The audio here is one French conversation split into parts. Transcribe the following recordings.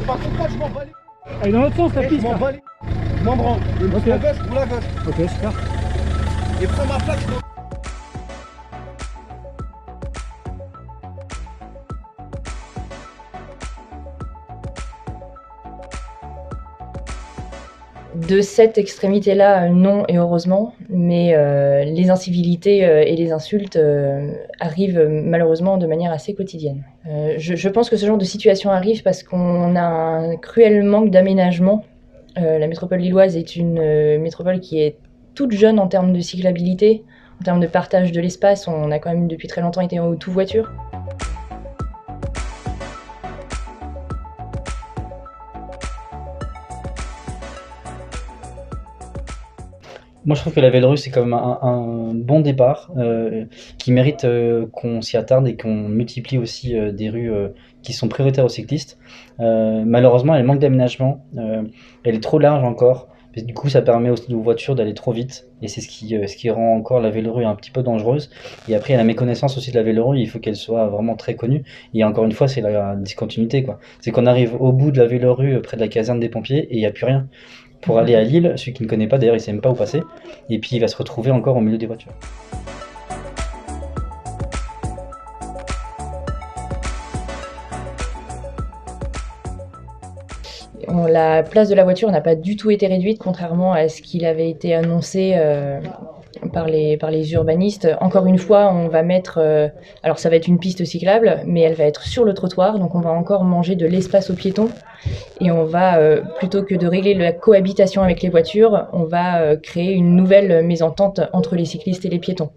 Par contre, là, je m'en bats les... Elle est dans l'autre sens la Je piste m'en là. bats les... Je m'en branle. Ok. La gauche, pour la gauche. Ok, super. Et prends ma plaque, je m'en... De cette extrémité-là, non et heureusement, mais les incivilités et les insultes arrivent malheureusement de manière assez quotidienne. Je pense que ce genre de situation arrive parce qu'on a un cruel manque d'aménagement. La métropole lilloise est une métropole qui est toute jeune en termes de cyclabilité, en termes de partage de l'espace. On a quand même depuis très longtemps été en tout voiture. Moi, je trouve que la Vélorue, c'est quand même un bon départ qui mérite qu'on s'y attarde et qu'on multiplie aussi des rues qui sont prioritaires aux cyclistes. Malheureusement, elle manque d'aménagement. Elle est trop large encore. Du coup, ça permet aussi aux voitures d'aller trop vite. Et c'est ce qui rend encore la Vélorue un petit peu dangereuse. Et après, il y a la méconnaissance aussi de la Vélorue. Il faut qu'elle soit vraiment très connue. Et encore une fois, c'est la discontinuité, quoi. C'est qu'on arrive au bout de la Vélorue, près de la caserne des pompiers, et il n'y a plus rien. Pour aller à Lille, celui qui ne connaît pas, d'ailleurs, il ne sait même pas où passer. Et puis, il va se retrouver encore au milieu des voitures. La place de la voiture n'a pas du tout été réduite, contrairement à ce qu'il avait été annoncé par les urbanistes. Encore une fois, on va mettre... alors ça va être une piste cyclable, mais elle va être sur le trottoir, donc on va encore manger de l'espace aux piétons. Et on va, plutôt que de régler la cohabitation avec les voitures, on va créer une nouvelle mésentente entre les cyclistes et les piétons.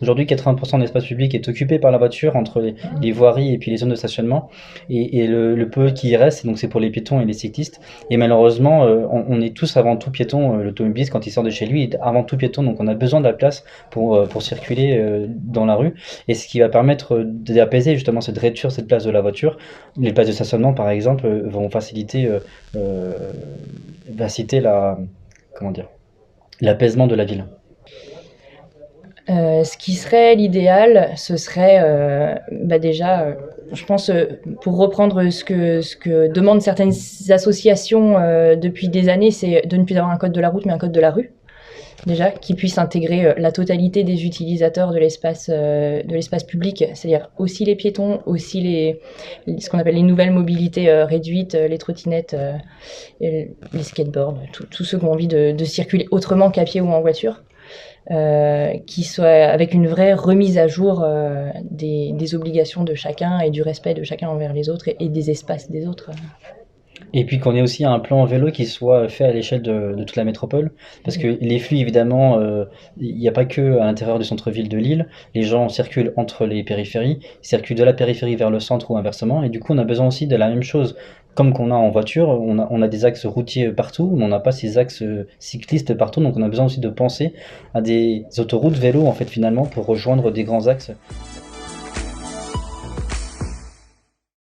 Aujourd'hui, 80% de l'espace public est occupé par la voiture entre les voiries et puis les zones de stationnement. Et le peu qui y reste, donc c'est pour les piétons et les cyclistes. Et malheureusement, on est tous avant tout piétons. L'automobiliste, quand il sort de chez lui, est avant tout piéton. Donc on a besoin de la place pour circuler dans la rue. Et ce qui va permettre d'apaiser justement cette réduire cette place de la voiture. Les places de stationnement, par exemple, vont faciliter la, comment dire, l'apaisement de la ville. Ce qui serait l'idéal, ce serait déjà, je pense, pour reprendre ce que demandent certaines associations depuis des années, c'est de ne plus avoir un code de la route, mais un code de la rue, déjà, qui puisse intégrer la totalité des utilisateurs de l'espace public, c'est-à-dire aussi les piétons, aussi ce qu'on appelle les nouvelles mobilités réduites, les trottinettes, les skateboards, tous ceux qui ont envie de circuler autrement qu'à pied ou en voiture. Qui soit avec une vraie remise à jour des obligations de chacun et du respect de chacun envers les autres et des espaces des autres. Et puis qu'on ait aussi un plan vélo qui soit fait à l'échelle de toute la métropole. Parce que les flux, évidemment, il n'y a pas que à l'intérieur du centre-ville de Lille. Les gens circulent entre les périphéries, ils circulent de la périphérie vers le centre ou inversement. Et du coup, on a besoin aussi de la même chose. Comme qu'on a en voiture, on a des axes routiers partout, mais on n'a pas ces axes cyclistes partout. Donc on a besoin aussi de penser à des autoroutes vélo, en fait, finalement, pour rejoindre des grands axes.